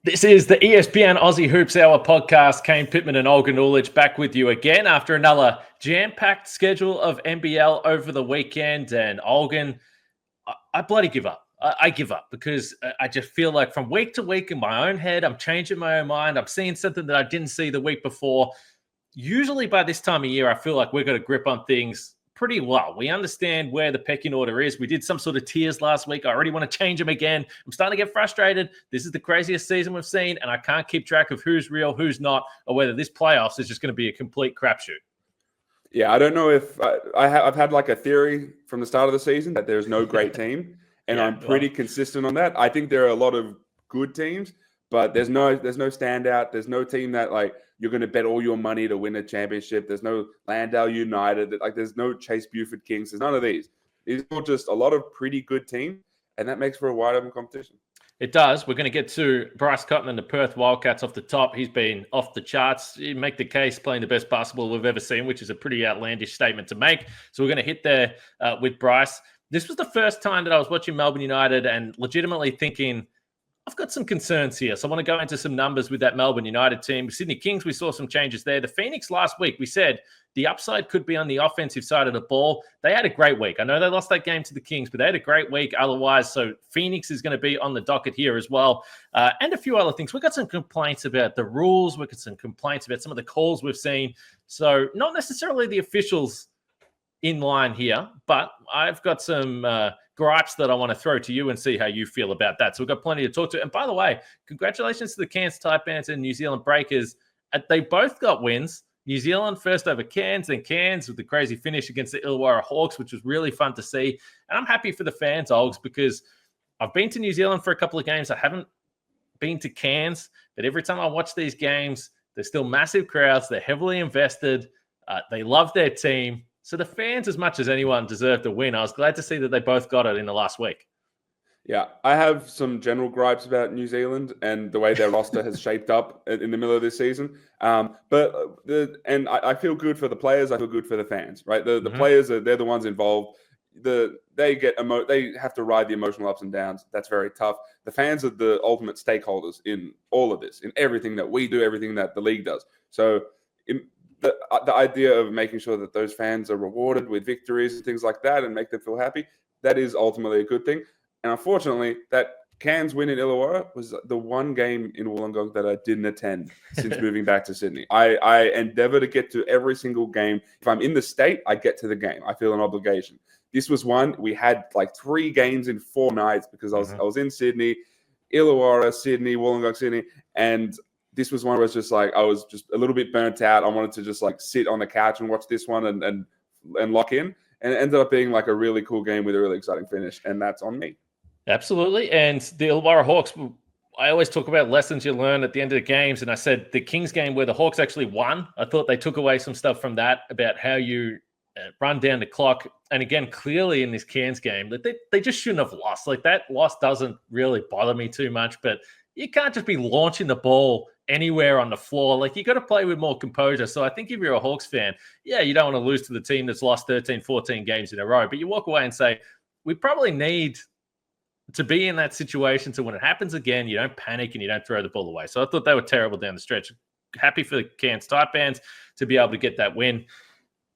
This is the ESPN Aussie Hoops Hour podcast. Kane, Pittman and Olgun back with you again after another jam-packed schedule of NBL over the weekend. And Olgun, I bloody give up. I give up because I just feel like from week to week in my own head, I'm changing my own mind. I'm seeing something that I didn't see the week before. Usually by this time of year, I feel like we've got a grip on things pretty well. We understand where the pecking order is. We did some sort of tiers last week. I already want to change them again. I'm starting to get frustrated. This is the craziest season we've seen, and I can't keep track of who's real, who's not, or whether this playoffs is just going to be a complete crapshoot. Yeah, I don't know if I've had like a theory from the start of the season that there's no great team, and I'm pretty consistent on that. I think there are a lot of good teams, but there's no standout. There's no team that like you're going to bet all your money to win a championship. There's no Landale United. Like there's no Chase Buford Kings. There's none of these. These are just a lot of pretty good teams, and that makes for a wide open competition. It does. We're going to get to Bryce Cotton and the Perth Wildcats off the top. He's been off the charts. You make the case playing the best basketball we've ever seen, which is a pretty outlandish statement to make. So we're going to hit there with Bryce. This was the first time that I was watching Melbourne United and legitimately thinking, I've got some concerns here. So I want to go into some numbers with that Melbourne United team. Sydney Kings, we saw some changes there. The Phoenix last week, we said the upside could be on the offensive side of the ball. They had a great week. I know they lost that game to the Kings, but they had a great week otherwise. So Phoenix is going to be on the docket here as well. And a few other things. We've got some complaints about the rules. We've got some complaints about some of the calls we've seen. So not necessarily the officials in line here, but I've got some gripes that I want to throw to you and see how you feel about that. So we've got plenty to talk to. And by the way, congratulations to the Cairns Taipans and New Zealand Breakers. They both got wins. New Zealand first over Cairns, then Cairns with the crazy finish against the Illawarra Hawks, which was really fun to see. And I'm happy for the fans, Olgs, because I've been to New Zealand for a couple of games. I haven't been to Cairns, but every time I watch these games, there's still massive crowds. They're heavily invested. They love their team. So the fans, as much as anyone, deserved a win. I was glad to see that they both got it in the last week. Yeah, I have some general gripes about New Zealand and the way their roster has shaped up in the middle of this season. I feel good for the players. I feel good for the fans, right? The players, they're the ones involved. They have to ride the emotional ups and downs. That's very tough. The fans are the ultimate stakeholders in all of this, in everything that we do, everything that the league does. So the idea of making sure that those fans are rewarded with victories and things like that and make them feel happy, that is ultimately a good thing. And unfortunately, that Cairns win in Illawarra was the one game in Wollongong that I didn't attend since moving back to Sydney. I endeavor to get to every single game. If I'm in the state, I get to the game. I feel an obligation. This was one. We had like 3 games in 4 nights because I was in Sydney, Illawarra, Sydney, Wollongong, Sydney, and this was one where I was just a little bit burnt out. I wanted to just like sit on the couch and watch this one and lock in. And it ended up being like a really cool game with a really exciting finish. And that's on me. Absolutely. And the Illawarra Hawks, I always talk about lessons you learn at the end of the games. And I said the Kings game where the Hawks actually won, I thought they took away some stuff from that about how you run down the clock. And again, clearly in this Cairns game, they just shouldn't have lost. Like that loss doesn't really bother me too much, but you can't just be launching the ball anywhere on the floor. Like you got to play with more composure. So I think if you're a Hawks fan, yeah, you don't want to lose to the team that's lost 13, 14 games in a row, but you walk away and say, we probably need to be in that situation so when it happens again, you don't panic and you don't throw the ball away. So I thought they were terrible down the stretch. Happy for the Cairns Taipans to be able to get that win.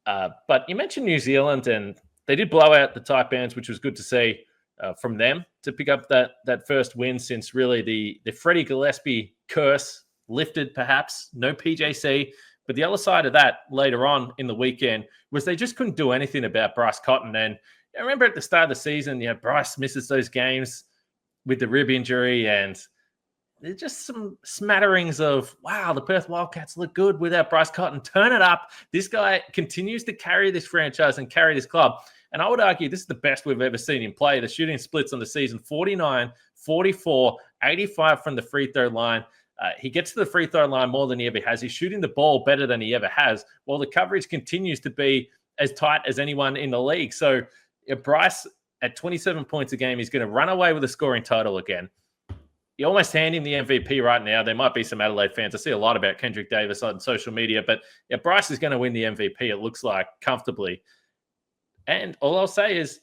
But you mentioned New Zealand, and they did blow out the Taipans, which was good to see from them to pick up that first win since really the Freddie Gillespie curse lifted, perhaps. No PJC. But the other side of that later on in the weekend was they just couldn't do anything about Bryce Cotton. And I remember at the start of the season, Bryce misses those games with the rib injury, and there's just some smatterings of, wow, the Perth Wildcats look good without Bryce Cotton. Turn it up. This guy continues to carry this franchise and carry this club. And I would argue this is the best we've ever seen him play. The shooting splits on the season, 49, 44, 85 from the free throw line. He gets to the free throw line more than he ever has. He's shooting the ball better than he ever has, while the coverage continues to be as tight as anyone in the league. So Bryce, at 27 points a game, he's going to run away with a scoring title again. You almost hand him the MVP right now. There might be some Adelaide fans. I see a lot about Kendrick Davis on social media, but Bryce is going to win the MVP, it looks like, comfortably. And all I'll say is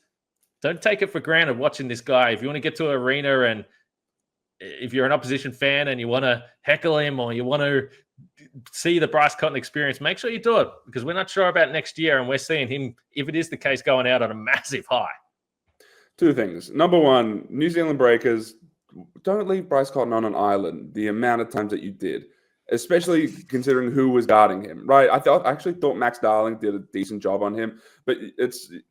don't take it for granted watching this guy. If you want to get to an arena and if you're an opposition fan and you want to heckle him or you want to see the Bryce Cotton experience, make sure you do it, because we're not sure about next year, and we're seeing him, if it is the case, going out on a massive high. Two things. Number one, New Zealand Breakers, don't leave Bryce Cotton on an island the amount of times that you did, especially considering who was guarding him, right? I actually thought Max Darling did a decent job on him, but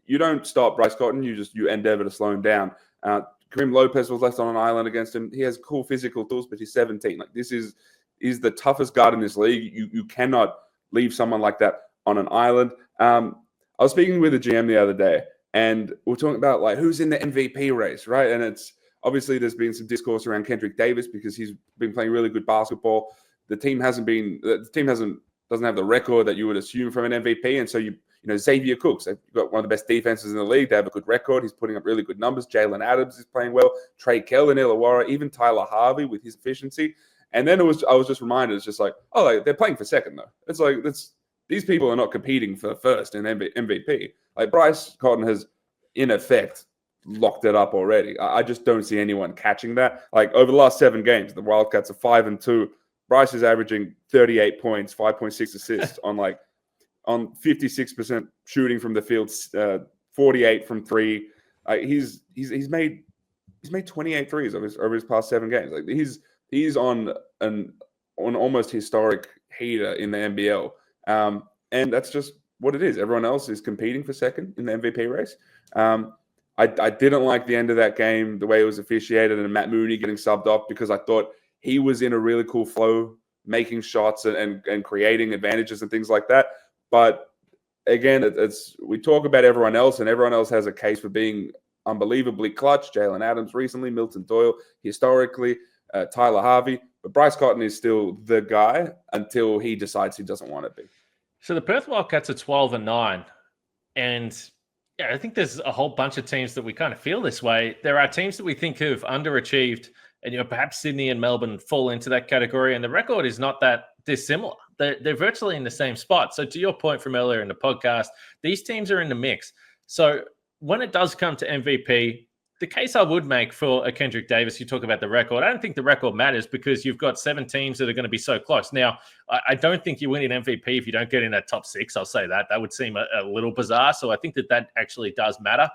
you don't stop Bryce Cotton, you endeavor to slow him down. Kareem Lopez was left on an island against him. He has cool physical tools, but he's 17. Like, this is the toughest guard in this league. You cannot leave someone like that on an island. I was speaking with a GM the other day, and we're talking about like who's in the MVP race, right? And it's obviously there's been some discourse around Kendrick Davis because he's been playing really good basketball. The team doesn't have the record that you would assume from an MVP, and so you know, Xavier Cooks, they've got one of the best defenses in the league. They have a good record. He's putting up really good numbers. Jalen Adams is playing well. Trey Kell and Illawarra, even Tyler Harvey with his efficiency. And then I was just reminded, it's just like, oh, like, they're playing for second, though. It's like, these people are not competing for first in MVP. Like, Bryce Cotton has, in effect, locked it up already. I just don't see anyone catching that. Like, over the last 7 games, the Wildcats are 5-2. Bryce is averaging 38 points, 5.6 assists on 56% shooting from the field, 48 from 3. He's made 28 threes over his past 7 games. Like, he's on an almost historic heater in the NBL, and that's just what it is. Everyone else is competing for second in the MVP race. I didn't like the end of that game, the way it was officiated, and Matt Mooney getting subbed off, because I thought he was in a really cool flow, making shots and creating advantages and things like that. But again, we talk about everyone else, and everyone else has a case for being unbelievably clutch. Jalen Adams recently, Milton Doyle historically, Tyler Harvey. But Bryce Cotton is still the guy until he decides he doesn't want to be. So the Perth Wildcats are 12-9. And yeah, I think there's a whole bunch of teams that we kind of feel this way. There are teams that we think have underachieved, and perhaps Sydney and Melbourne fall into that category. And the record is not that dissimilar. They're virtually in the same spot. So to your point from earlier in the podcast, these teams are in the mix. So when it does come to MVP, the case I would make for a Kendrick Davis, you talk about the record. I don't think the record matters, because you've got 7 teams that are going to be so close. Now, I don't think you win an MVP if you don't get in that top 6. I'll say that. That would seem a little bizarre. So I think that actually does matter.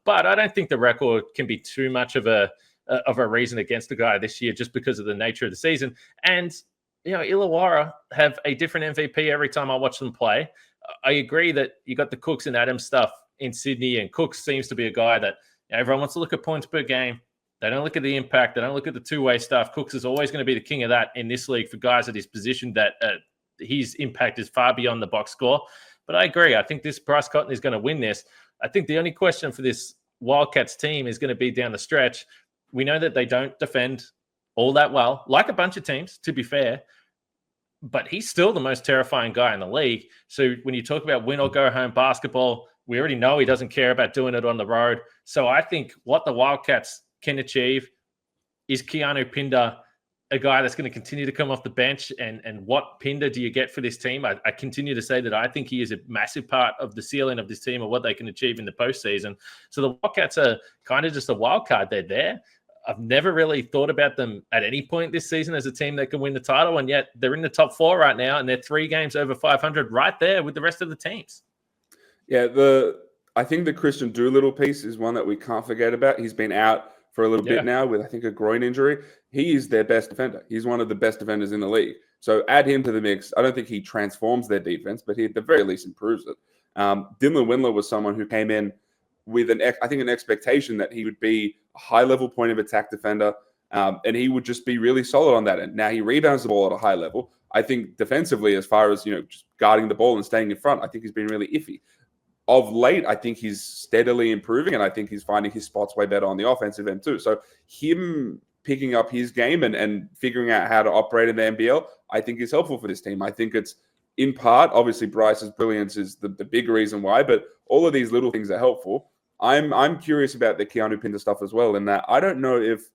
But I don't think the record can be too much of a reason against the guy this year, just because of the nature of the season. And Illawarra have a different MVP every time I watch them play. I agree that you got the Cooks and Adams stuff in Sydney, and Cooks seems to be a guy that everyone wants to look at points per game. They don't look at the impact. They don't look at the two-way stuff. Cooks is always going to be the king of that in this league for guys at his position, that his impact is far beyond the box score. But I agree. I think this Bryce Cotton is going to win this. I think the only question for this Wildcats team is going to be down the stretch. We know that they don't defend all that well, like a bunch of teams, to be fair, but he's still the most terrifying guy in the league. So when you talk about win or go home basketball, we already know he doesn't care about doing it on the road. So I think what the Wildcats can achieve is Keanu Pinder, a guy that's going to continue to come off the bench. And what Pinder do you get for this team? I continue to say that I think he is a massive part of the ceiling of this team, or what they can achieve in the postseason. So the Wildcats are kind of just a wild card. They're there. I've never really thought about them at any point this season as a team that can win the title, and yet they're in the top 4 right now, and they're 3 games over 500 right there with the rest of the teams. Yeah, I think the Christian Doolittle piece is one that we can't forget about. He's been out for a little bit now with, I think, a groin injury. He is their best defender. He's one of the best defenders in the league. So add him to the mix. I don't think he transforms their defense, but he at the very least improves it. Dylan Windler was someone who came in with an expectation that he would be a high-level point of attack defender, and he would just be really solid on that end. Now, he rebounds the ball at a high level. I think defensively, as far as just guarding the ball and staying in front, I think he's been really iffy. Of late, I think he's steadily improving, and I think he's finding his spots way better on the offensive end too. So him picking up his game and figuring out how to operate in the NBL, I think is helpful for this team. I think it's in part, obviously, Bryce's brilliance is the big reason why, but all of these little things are helpful. I'm curious about the Keanu Pinder stuff as well, in that I don't know if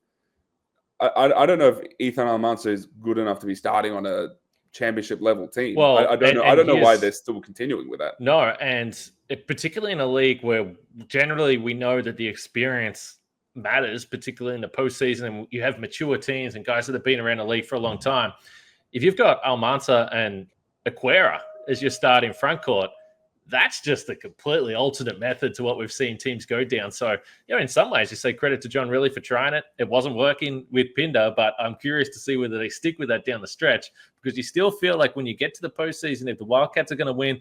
Ethan Almanza is good enough to be starting on a championship level team. Well, I don't know why they're still continuing with that. No, and particularly in a league where generally we know that the experience matters, particularly in the postseason, and you have mature teams and guys that have been around the league for a long time. If you've got Almanza and Aquera as your starting front court, that's just a completely alternate method to what we've seen teams go down. So, in some ways, you say credit to John Riley for trying it. It wasn't working with Pinder, but I'm curious to see whether they stick with that down the stretch, because you still feel like when you get to the postseason, if the Wildcats are going to win,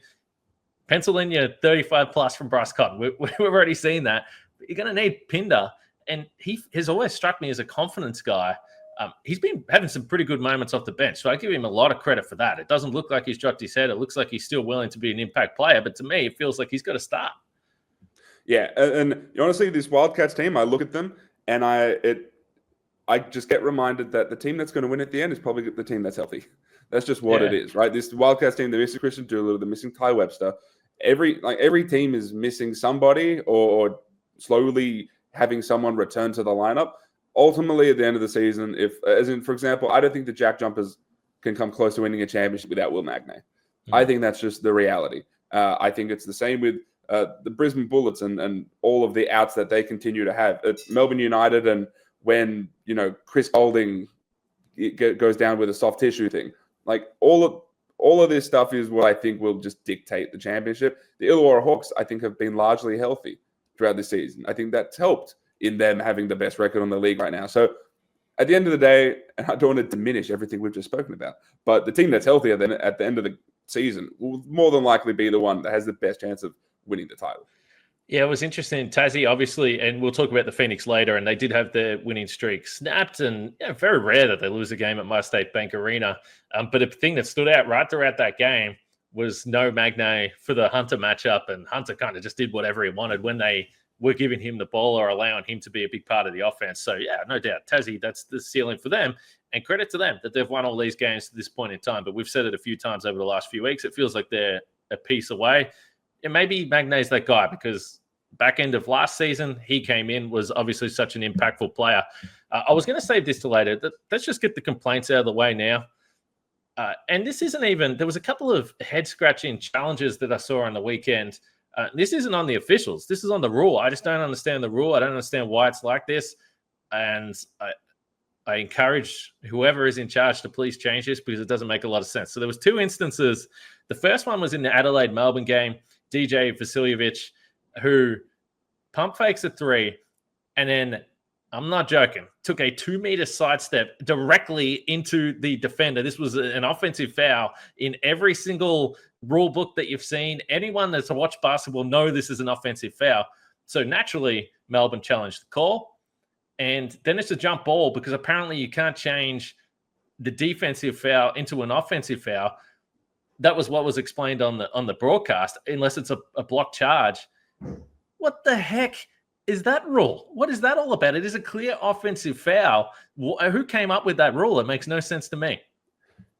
pencil in your 35 plus from Bryce Cotton. We've already seen that. You're going to need Pinder, and he has always struck me as a confidence guy. He's been having some pretty good moments off the bench, so I give him a lot of credit for that. It doesn't look like he's dropped his head. It looks like he's still willing to be an impact player, but to me, it feels like he's got to start. Yeah, and honestly, this Wildcats team, I look at them and I just get reminded that the team that's going to win at the end is probably the team that's healthy. That's just what it is, right? This Wildcats team, they're missing Christian Doolittle, they're missing Ty Webster. Every team is missing somebody or slowly having someone return to the lineup. Ultimately, at the end of the season, for example, I don't think the Jack Jumpers can come close to winning a championship without Will Magnay. I think that's just the reality. I think it's the same with the Brisbane Bullets and all of the outs that they continue to have. It's Melbourne United, and when Chris Holding goes down with a soft tissue thing, like all of this stuff is what I think will just dictate the championship. The Illawarra Hawks, I think, have been largely healthy throughout this season. I think that's helped in them having the best record on the league right now. So at the end of the day, and I don't want to diminish everything we've just spoken about, but the team that's healthier than at the end of the season will more than likely be the one that has the best chance of winning the title. Yeah, it was interesting. Tassie, obviously, and we'll talk about the Phoenix later, and they did have their winning streak snapped, and very rare that they lose a game at MyState Bank Arena. But a thing that stood out right throughout that game was no Magnay for the Hunter matchup, and Hunter kind of just did whatever he wanted when they were giving him the ball or allowing him to be a big part of the offense. So, yeah, no doubt. Tassie, that's the ceiling for them. And credit to them that they've won all these games to this point in time. But we've said it a few times over the last few weeks. It feels like they're a piece away. And maybe Magnay's that guy, because back end of last season, he came in, was obviously such an impactful player. I was going to save this to later. Let's just get the complaints out of the way now. And this isn't even – there was a couple of head-scratching challenges that I saw on the weekend. This isn't on the officials. This is on the rule. I just don't understand the rule. I don't understand why it's like this. And I encourage whoever is in charge to please change this, because it doesn't make a lot of sense. So there was two instances. The first one was in the Adelaide-Melbourne game. DJ Vasiljevic, who pump fakes a three, and then, I'm not joking, took a 2-meter sidestep directly into the defender. This was an offensive foul in every single rule book that you've seen. Anyone that's watched basketball know this is an offensive foul. So naturally, Melbourne challenged the call. And then it's a jump ball, because apparently you can't change the defensive foul into an offensive foul. That was what was explained on the broadcast, unless it's a block charge. What the heck is that rule? What is that all about? It is a clear offensive foul. Who came up with that rule? It makes no sense to me.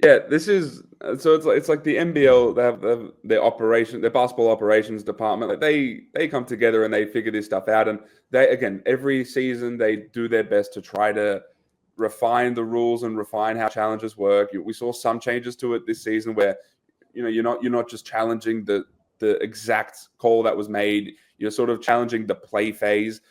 Yeah, this is so. It's like the NBL. They have their basketball operations department. Like they come together and they figure this stuff out. And they, again, every season they do their best to try to refine the rules and refine how challenges work. We saw some changes to it this season where you're not just challenging the exact call that was made. You're sort of challenging the play phase.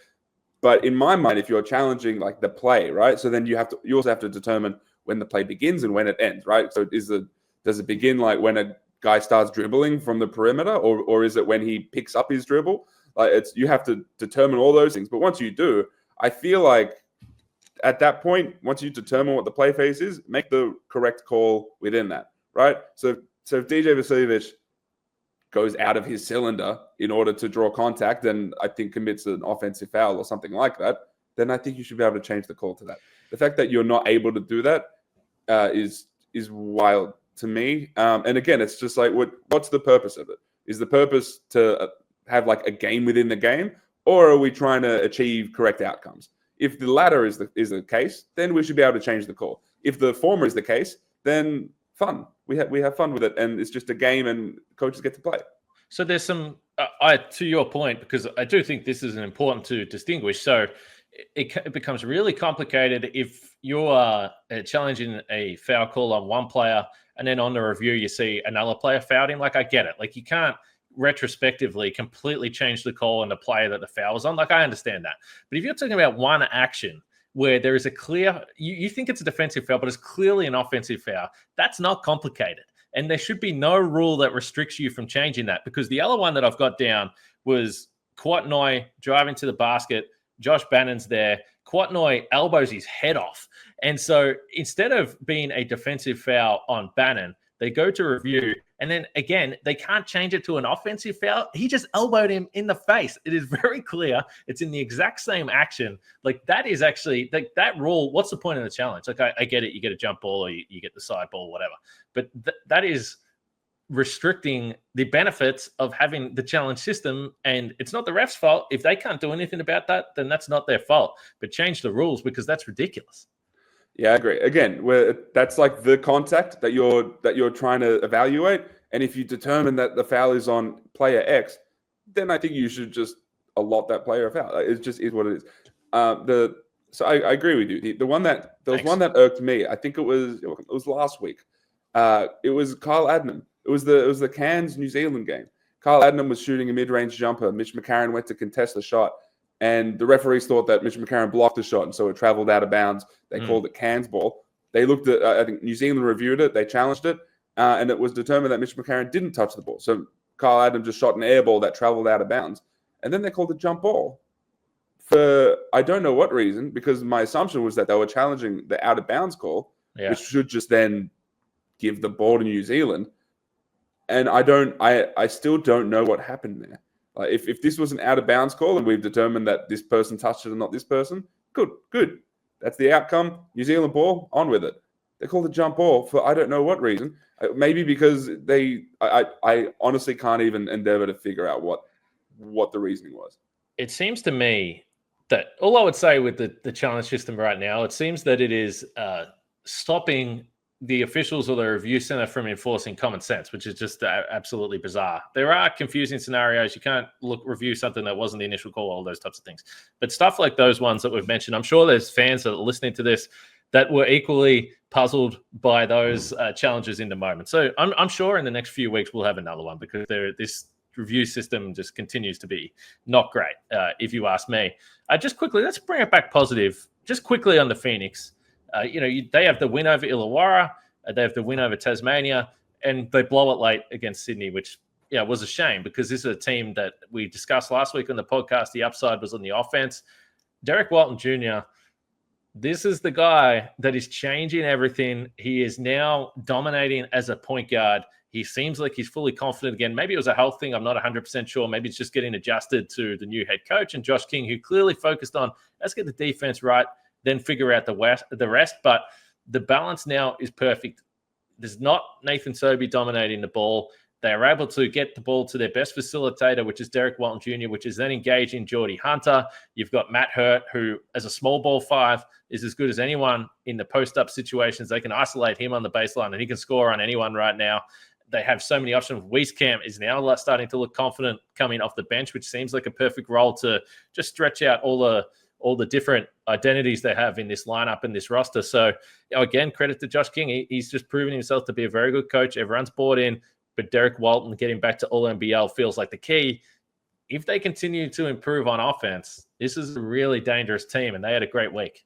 But in my mind, if you're challenging like the play, right? So then you also have to determine when the play begins and when it ends, right? So does it begin like when a guy starts dribbling from the perimeter, or is it when he picks up his dribble? Like you have to determine all those things. But once you do, I feel like at that point, once you determine what the play phase is, make the correct call within that, right? So if DJ Vasiljevic goes out of his cylinder in order to draw contact and I think commits an offensive foul or something like that, then I think you should be able to change the call to that. The fact that you're not able to do that is wild to me. And again, it's just like, what's the purpose of it? Is the purpose to have like a game within the game, or are we trying to achieve correct outcomes? If the latter is the case, then we should be able to change the call. If the former is the case, then fun. We have fun with it, and it's just a game, and coaches get to play. So there's some, to your point, because I do think this is important to distinguish. So it becomes really complicated if you are challenging a foul call on one player, and then on the review you see another player fouled him. Like, I get it. Like, you can't. retrospectively completely change the call on the player that the foul was on. Like, I understand that. But if you're talking about one action where there is a clear, you think it's a defensive foul, but it's clearly an offensive foul, that's not complicated. And there should be no rule that restricts you from changing that, because the other one that I've got down was Kwatnoi driving to the basket. Josh Bannon's there. Kwatnoi elbows his head off. And so instead of being a defensive foul on Bannon, they go to review. And then again, they can't change it to an offensive foul. He just elbowed him in the face. It is very clear. It's in the exact same action. Like, that is actually, like, that rule. What's the point of the challenge? Like, I get it. You get a jump ball or you get the side ball, whatever. But that is restricting the benefits of having the challenge system. And it's not the ref's fault. If they can't do anything about that, then that's not their fault. But change the rules, because that's ridiculous. Yeah, I agree. Again, that's like the contact that you're trying to evaluate. And if you determine that the foul is on player X, then I think you should just allot that player a foul. It just is what it is. So I agree with you. There was one that irked me. I think it was last week. It was Kyle Adnam. It was the Cairns New Zealand game. Kyle Adnam was shooting a mid-range jumper. Mitch McCarron went to contest the shot, and the referees thought that Mitch McCarron blocked the shot, and so it traveled out of bounds. They called it Cairns ball. They looked at, I think New Zealand reviewed it. They challenged it, and it was determined that Mitch McCarron didn't touch the ball. So Kyle Adnam just shot an air ball that traveled out of bounds, and then they called it jump ball for I don't know what reason, because my assumption was that they were challenging the out of bounds call, which should just then give the ball to New Zealand. And I still don't know what happened there. Like, if this was an out of bounds call and we've determined that this person touched it and not this person, good. That's the outcome. New Zealand ball, on with it. They called it jump ball for I don't know what reason. Maybe because I honestly can't even endeavor to figure out what the reasoning was. It seems to me that all I would say with the challenge system right now, it seems that it is stopping the officials or the review center from enforcing common sense, which is just absolutely bizarre. There are confusing scenarios. You can't review something that wasn't the initial call, all those types of things. But stuff like those ones that we've mentioned, I'm sure there's fans that are listening to this that were equally puzzled by those challenges in the moment. So I'm sure in the next few weeks we'll have another one, because this review system just continues to be not great, if you ask me. Just quickly, let's bring it back positive. Just quickly on the Phoenix. They have the win over Illawarra, they have the win over Tasmania, and they blow it late against Sydney, which was a shame, because this is a team that we discussed last week on the podcast. The upside was on the offense. Derek Walton Jr., this is the guy that is changing everything. He is now dominating as a point guard. He seems like he's fully confident again. Maybe it was a health thing. I'm not 100% sure. Maybe it's just getting adjusted to the new head coach and Josh King, who clearly focused on, let's get the defense right, then figure out the rest. But the balance now is perfect. There's not Nathan Sobey dominating the ball. They are able to get the ball to their best facilitator, which is Derek Walton Jr., which is then engaging Geordie Hunter. You've got Matt Hurt, who, as a small ball five, is as good as anyone in the post-up situations. They can isolate him on the baseline, and he can score on anyone right now. They have so many options. Wieskamp is now starting to look confident coming off the bench, which seems like a perfect role to just stretch out all the different identities they have in this lineup and this roster. So, again, credit to Josh King. He's just proven himself to be a very good coach. Everyone's bought in, but Derek Walton getting back to All-NBL feels like the key. If they continue to improve on offense, this is a really dangerous team, and they had a great week.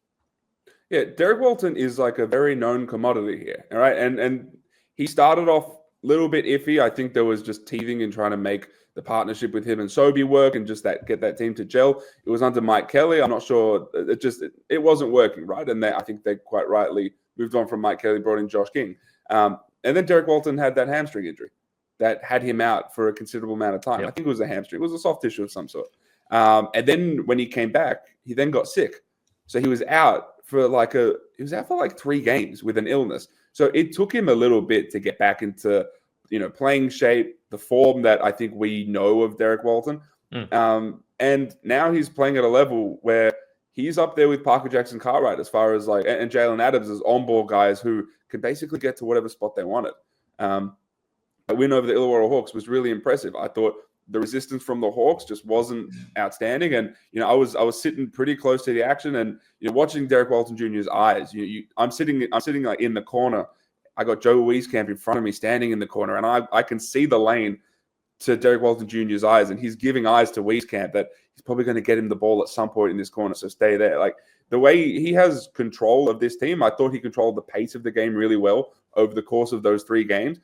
Yeah, Derek Walton is like a very known commodity here, all right? And he started off a little bit iffy. I think there was just teething and trying to make the partnership with him and Sobey work and just get that team to gel. It was under Mike Kelly. I'm not sure. It wasn't working, right? And I think they quite rightly moved on from Mike Kelly, brought in Josh King. And then Derek Walton had that hamstring injury that had him out for a considerable amount of time. Yep. I think it was a hamstring. It was a soft tissue of some sort. And then when he came back, he then got sick. So he was out for like 3 games with an illness. So it took him a little bit to get back into, playing shape, the form that I think we know of Derek Walton. And now he's playing at a level where he's up there with Parker Jackson Cartwright as far as and Jalen Adams as on-ball guys who can basically get to whatever spot they wanted. A win over the Illawarra Hawks was really impressive. I thought the resistance from the Hawks just wasn't outstanding. And, I was sitting pretty close to the action and, watching Derek Walton Jr.'s eyes. I'm sitting like in the corner. I got Joe Wieskamp in front of me standing in the corner, and I can see the lane to Derek Walton Jr.'s eyes, and he's giving eyes to Wieskamp that he's probably going to get him the ball at some point in this corner, so stay there. Like, the way he has control of this team, I thought he controlled the pace of the game really well over the course of those 3 games.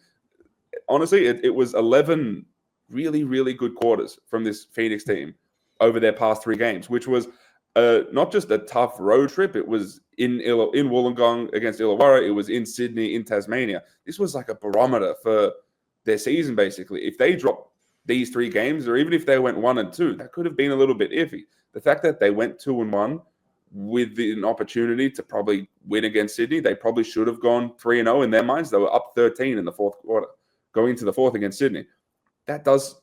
Honestly, it was 11 really, really good quarters from this Phoenix team over their past 3 games, which was not just a tough road trip. It was in Wollongong against Illawarra. It was in Sydney, in Tasmania. This was like a barometer for their season, basically. If they dropped these 3 games, or even if they went 1-2, that could have been a little bit iffy. The fact that they went 2-1 with an opportunity to probably win against Sydney, they probably should have gone 3-0 in their minds. They were up 13 in the 4th quarter, going into the 4th against Sydney. That does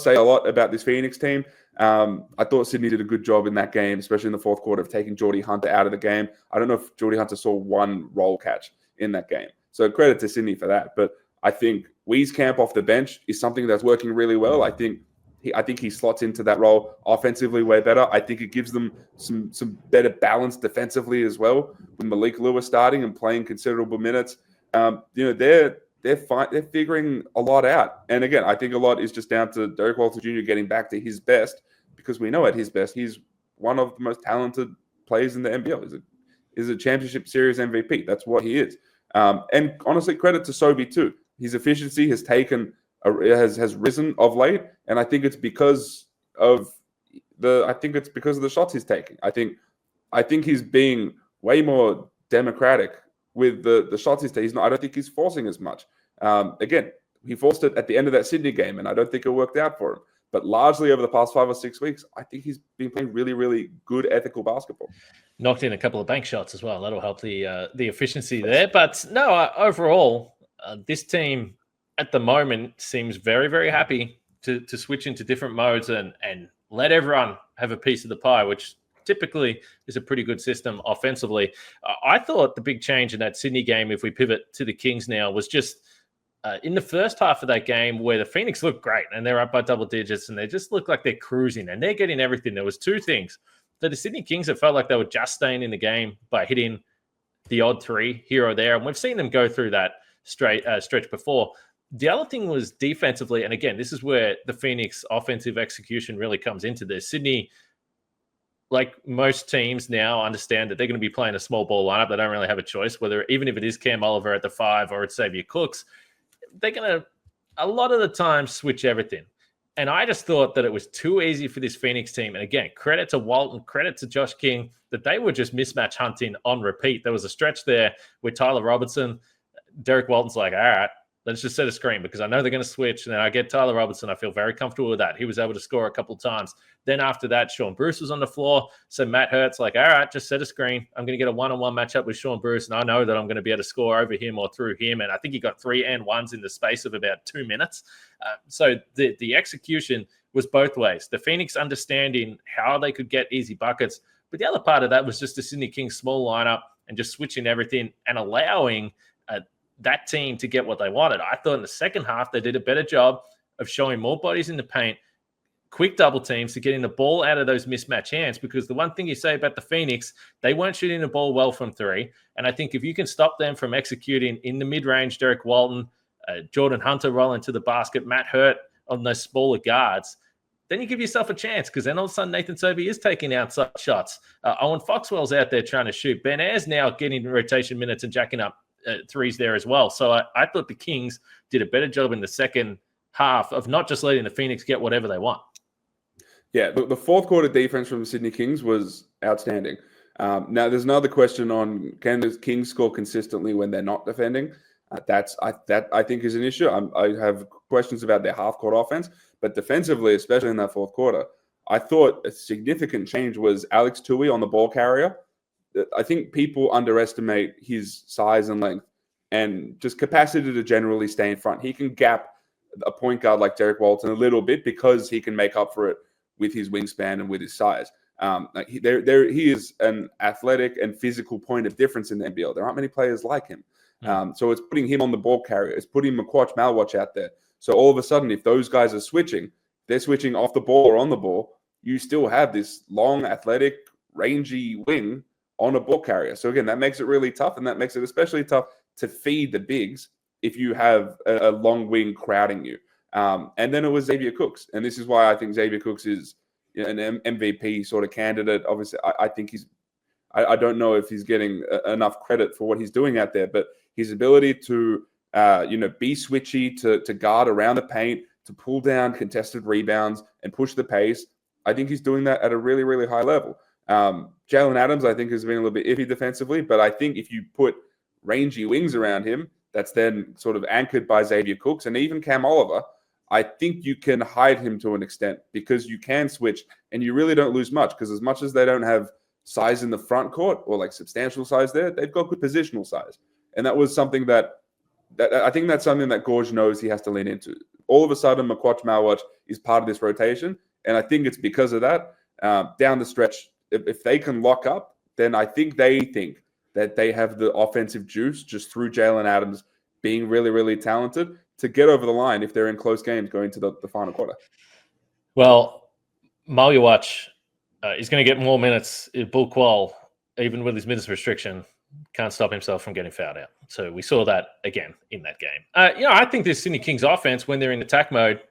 say a lot about this Phoenix team. I thought Sydney did a good job in that game, especially in the 4th quarter, of taking Geordie Hunter out of the game. I don't know if Geordie Hunter saw 1 roll catch in that game. So credit to Sydney for that. But I think Wieskamp off the bench is something that's working really well. I think he slots into that role offensively way better. I think it gives them some better balance defensively as well. With Malik Lewis starting and playing considerable minutes, they're figuring a lot out. And again, I think a lot is just down to Derek Walton Jr. getting back to his best, because we know at his best, he's one of the most talented players in the NBL. He's a championship series MVP. That's what he is. And honestly, credit to Sobey too. His efficiency has has risen of late, and I think it's because of the shots he's taking. I think he's being way more democratic with the shots he's taking. I don't think he's forcing as much. Again, he forced it at the end of that Sydney game, and I don't think it worked out for him. But largely over the past 5 or 6 weeks, I think he's been playing really, really good ethical basketball. Knocked in a couple of bank shots as well. That'll help the efficiency there. But no, overall, this team at the moment seems very, very happy to switch into different modes and let everyone have a piece of the pie, which typically is a pretty good system offensively. I thought the big change in that Sydney game, if we pivot to the Kings now, was just in the first half of that game where the Phoenix looked great and they're up by double digits and they just look like they're cruising and they're getting everything. There was 2 things. For the Sydney Kings, it felt like they were just staying in the game by hitting the odd 3 here or there. And we've seen them go through that stretch before. The other thing was defensively, and again, this is where the Phoenix offensive execution really comes into this. Sydney, like most teams now, understand that they're going to be playing a small ball lineup. They don't really have a choice, even if it is Cam Oliver at the 5 or it's Xavier Cooks. They're going to, a lot of the time, switch everything. And I just thought that it was too easy for this Phoenix team. And again, credit to Walton, credit to Josh King, that they were just mismatch hunting on repeat. There was a stretch there with Tyler Robertson. Derek Walton's like, all right, let's just set a screen because I know they're going to switch. And then I get Tyler Robertson. I feel very comfortable with that. He was able to score a couple of times. Then after that, Sean Bruce was on the floor. So Matt Hurt's like, all right, just set a screen. I'm going to get a one-on-one matchup with Sean Bruce. And I know that I'm going to be able to score over him or through him. And I think he got 3 and 1s in the space of about 2 minutes. So the execution was both ways. The Phoenix understanding how they could get easy buckets. But the other part of that was just the Sydney Kings small lineup and just switching everything and allowing that team to get what they wanted. I thought in the second half, they did a better job of showing more bodies in the paint, quick double teams to getting the ball out of those mismatch hands. Because the one thing you say about the Phoenix, they weren't shooting the ball well from 3. And I think if you can stop them from executing in the mid-range, Derek Walton, Jordan Hunter rolling to the basket, Matt Hurt on those smaller guards, then you give yourself a chance, because then all of a sudden Nathan Sobey is taking outside shots. Owen Foxwell's out there trying to shoot. Ben Ayres now getting rotation minutes and jacking up 3s there as well. So I thought the Kings did a better job in the second half of not just letting the Phoenix get whatever they want. Yeah, the 4th quarter defense from the Sydney Kings was outstanding. Now, there's another question on, can the Kings score consistently when they're not defending? That I think is an issue. I have questions about their half-court offense, but defensively, especially in that 4th quarter, I thought a significant change was Alex Tui on the ball carrier. I think people underestimate his size and length and just capacity to generally stay in front. He can gap a point guard like Derek Walton a little bit because he can make up for it with his wingspan and with his size. He is an athletic and physical point of difference in the NBL. There aren't many players like him. So it's putting him on the ball carrier. It's putting Malwatch out there. So all of a sudden, if those guys are switching, they're switching off the ball or on the ball, you still have this long, athletic, rangy wing on a ball carrier. So again, that makes it really tough, and that makes it especially tough to feed the bigs if you have a long wing crowding you. And then it was Xavier Cooks. And this is why I think Xavier Cooks is an MVP sort of candidate. Obviously, I think I don't know if he's getting enough credit for what he's doing out there, but his ability to, be switchy, to guard around the paint, to pull down contested rebounds and push the pace. I think he's doing that at a really, really high level. Jalen Adams, I think, has been a little bit iffy defensively, but I think if you put rangy wings around him, that's then sort of anchored by Xavier Cooks and even Cam Oliver, I think you can hide him to an extent because you can switch and you really don't lose much because as much as they don't have size in the front court or like substantial size there, they've got good positional size. And that was something that I think that's something that Gorge knows he has to lean into. All of a sudden, Makwach Malwach is part of this rotation. And I think it's because of that. Down the stretch, if they can lock up, then I think they think that they have the offensive juice just through Jalen Adams being really, really talented to get over the line if they're in close games going to the final quarter. Well, Malwach is going to get more minutes. Bull Qual, even with his minutes restriction, can't stop himself from getting fouled out. So we saw that again in that game. I think this Sydney Kings offense, when they're in attack mode,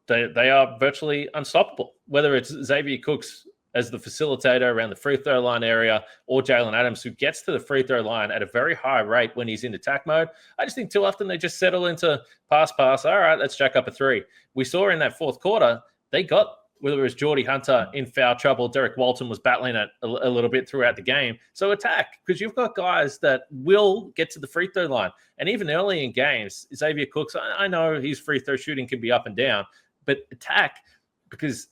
they are virtually unstoppable. Whether it's Xavier Cooks as the facilitator around the free throw line area or Jalen Adams, who gets to the free throw line at a very high rate when he's in attack mode, I just think too often they just settle into pass. All right, let's jack up a three. We saw in that fourth quarter, they got, whether it was Geordie Hunter in foul trouble, Derek Walton was battling it a little bit throughout the game. So attack, because you've got guys that will get to the free throw line. And even early in games, Xavier Cooks, I know his free throw shooting can be up and down, but attack, because,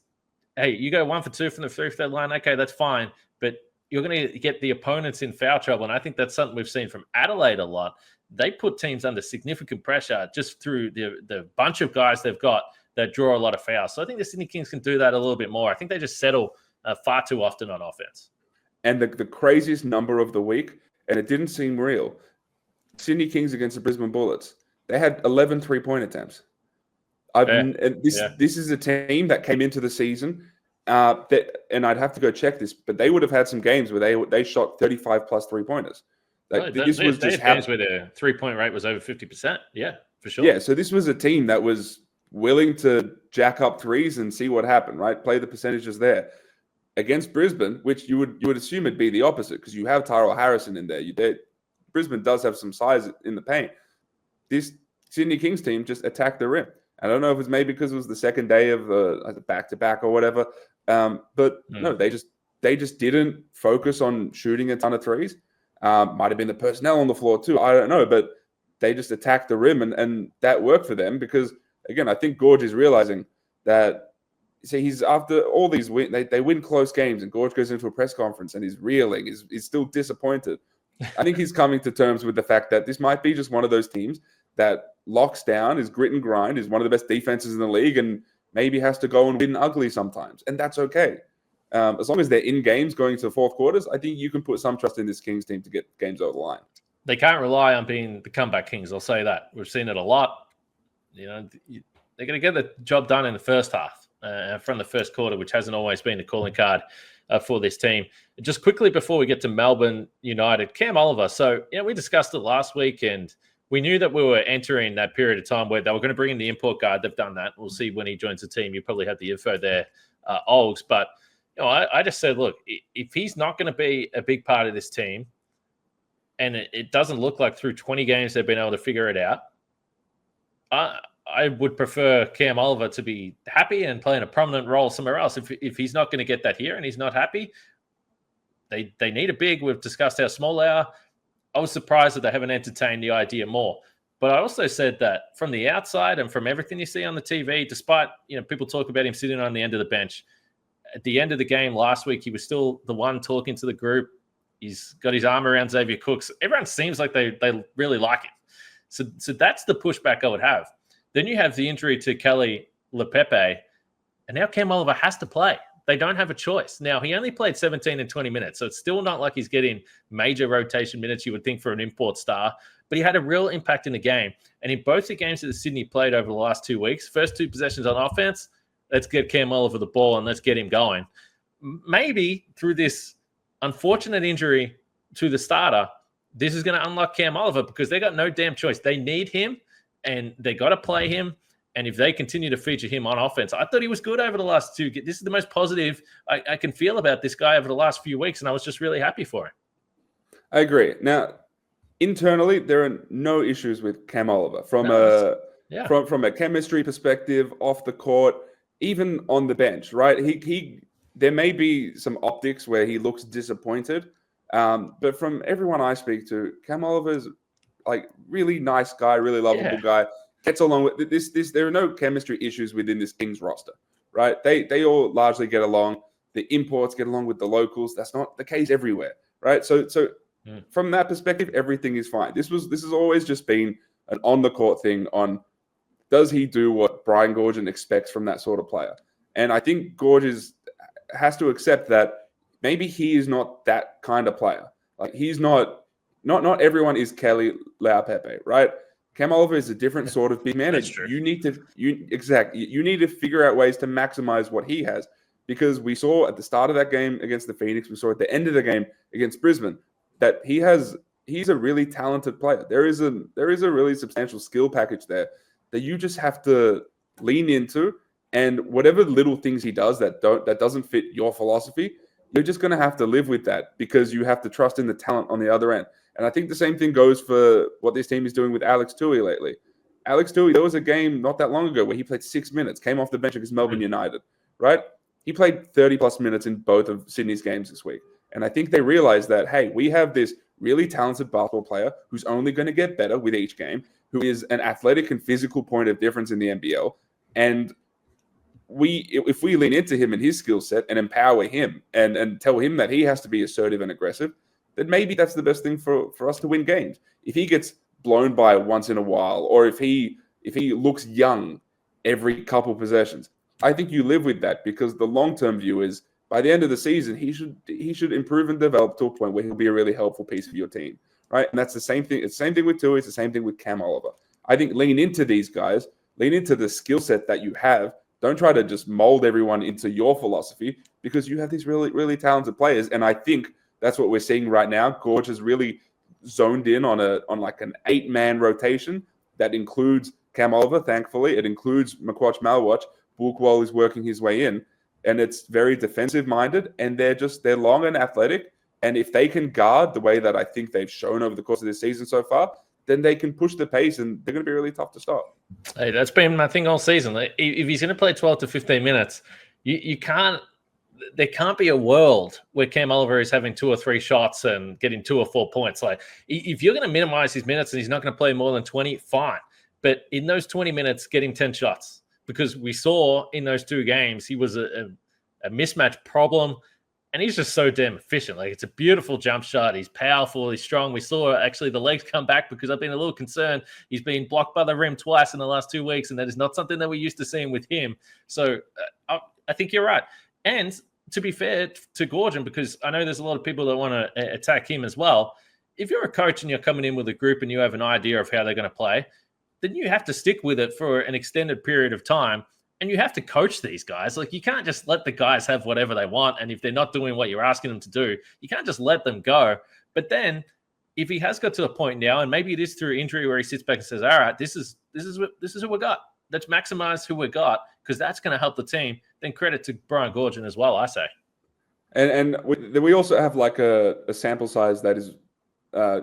hey, you go 1 for 2 from the free throw line, okay, that's fine. But you're going to get the opponents in foul trouble. And I think that's something we've seen from Adelaide a lot. They put teams under significant pressure just through the bunch of guys they've got that draw a lot of fouls. So I think the Sydney Kings can do that a little bit more. I think they just settle far too often on offense. And the craziest number of the week, and it didn't seem real, Sydney Kings against the Brisbane Bullets, they had 11 three-point attempts. This is a team that came into the season and I'd have to go check this, but they would have had some games where they shot 35 plus three-pointers. This was just games where their three-point rate was over 50%. Yeah, for sure. Yeah, so this was a team that was willing to jack up threes and see what happened, right? Play the percentages there. Against Brisbane, which you would assume it'd be the opposite because you have Tyrell Harrison in there. Brisbane does have some size in the paint. This Sydney Kings team just attacked the rim. I don't know if it was maybe because it was the second day of the back-to-back or whatever, but no, they just didn't focus on shooting a ton of threes. Might have been the personnel on the floor too. I don't know, but they just attacked the rim, and that worked for them because, again, I think Gorge is realizing that. See, he's after all these wins, they win close games, and Gorge goes into a press conference and he's reeling. He's still disappointed. I think he's coming to terms with the fact that this might be just one of those teams that locks down, is grit and grind, is one of the best defenses in the league, and maybe has to go and win ugly sometimes, and that's okay. As long as they're in games going to the fourth quarters, I think you can put some trust in this Kings team to get games over the line. They can't rely on being the comeback Kings. I'll say that. We've seen it a lot. They're going to get the job done in the first half. From the first quarter, which hasn't always been the calling card for this team. Just quickly before we get to Melbourne United, Cam Oliver. So, we discussed it last week, and we knew that we were entering that period of time where they were going to bring in the import guard. They've done that. We'll see when he joins the team. You probably have the info there, Olgs. But I just said, look, if he's not going to be a big part of this team, and it doesn't look like through 20 games they've been able to figure it out, I would prefer Cam Oliver to be happy and playing a prominent role somewhere else. If he's not going to get that here and he's not happy, they need a big. We've discussed how small they are. I was surprised that they haven't entertained the idea more. But I also said that from the outside and from everything you see on the TV, despite people talk about him sitting on the end of the bench, at the end of the game last week, he was still the one talking to the group. He's got his arm around Xavier Cooks. Everyone seems like they really like him. So that's the pushback I would have. Then you have the injury to Kelly Lepepe, and now Cam Oliver has to play. They don't have a choice. Now, he only played 17 and 20 minutes, so it's still not like he's getting major rotation minutes you would think for an import star, but he had a real impact in the game. And in both the games that Sydney played over the last 2 weeks, first 2 possessions on offense, let's get Cam Oliver the ball and let's get him going. Maybe through this unfortunate injury to the starter, this is going to unlock Cam Oliver because they got no damn choice. They need him. And they got to play him. And if they continue to feature him on offense, I thought he was good over the last two. This is the most positive I can feel about this guy over the last few weeks, and I was just really happy for him. I agree. Now, internally, there are no issues with Cam Oliver from a chemistry perspective, off the court, even on the bench. Right? There may be some optics where he looks disappointed, but from everyone I speak to, Cam Oliver's like really nice guy, really lovable guy. Gets along with this. There are no chemistry issues within this Kings roster, right? They all largely get along. The imports get along with the locals. That's not the case everywhere, right? So from that perspective, everything is fine. This has always just been an on the court thing. On does he do what Brian Goorjian expects from that sort of player? And I think Goorjian has to accept that maybe he is not that kind of player. Like he's not everyone is Kelly Leaupepe, right? Cam Oliver is a different sort of big man. That's true. You need to figure out ways to maximize what he has, because we saw at the start of that game against the Phoenix, we saw at the end of the game against Brisbane that he's a really talented player. There is a really substantial skill package there that you just have to lean into, and whatever little things he does that doesn't fit your philosophy, you're just going to have to live with that, because you have to trust in the talent on the other end. And I think the same thing goes for what this team is doing with Alex Tui lately. Alex Tui, there was a game not that long ago where he played 6 minutes, came off the bench against Melbourne United, right? He played 30-plus minutes in both of Sydney's games this week. And I think they realized that, hey, we have this really talented basketball player who's only going to get better with each game, who is an athletic and physical point of difference in the NBL. And if we lean into him and his skill set and empower him and tell him that he has to be assertive and aggressive, then maybe that's the best thing for us to win games. If he gets blown by once in a while, or if he looks young every couple possessions, I think you live with that, because the long-term view is by the end of the season, he should improve and develop to a point where he'll be a really helpful piece for your team, right? And that's the same thing. It's the same thing with Tui. It's the same thing with Cam Oliver. I think lean into these guys, lean into the skill set that you have. Don't try to just mold everyone into your philosophy, because you have these really, really talented players. And I think that's what we're seeing right now. Gorge has really zoned in on like an 8-man rotation that includes Cam Oliver, thankfully. It includes Makwach Malwatch. Bulkwall is working his way in. And it's very defensive-minded, and they're long and athletic. And if they can guard the way that I think they've shown over the course of this season so far, then they can push the pace, and they're going to be really tough to stop. Hey, that's been my thing all season. Like, if he's going to play 12 to 15 minutes, you can't. There can't be a world where Cam Oliver is having 2 or 3 shots and getting 2 or 4 points. Like, if you're going to minimize his minutes and he's not going to play more than 20, fine. But in those 20 minutes, get him 10 shots, because we saw in those 2 games he was a mismatch problem. And he's just so damn efficient. Like, it's a beautiful jump shot. He's powerful. He's strong. We saw actually the legs come back, because I've been a little concerned. He's been blocked by the rim twice in the last 2 weeks, and that is not something that we're used to seeing with him. So I think you're right. And to be fair to Goorjian, because I know there's a lot of people that want to attack him as well, if you're a coach and you're coming in with a group and you have an idea of how they're going to play, then you have to stick with it for an extended period of time. And you have to coach these guys. Like, you can't just let the guys have whatever they want. And if they're not doing what you're asking them to do, you can't just let them go. But then if he has got to a point now, and maybe it is through injury, where he sits back and says, all right, this is who we got. Let's maximize who we got, because that's going to help the team. Then credit to Brian Goorjian as well, I say. And we also have like a sample size that is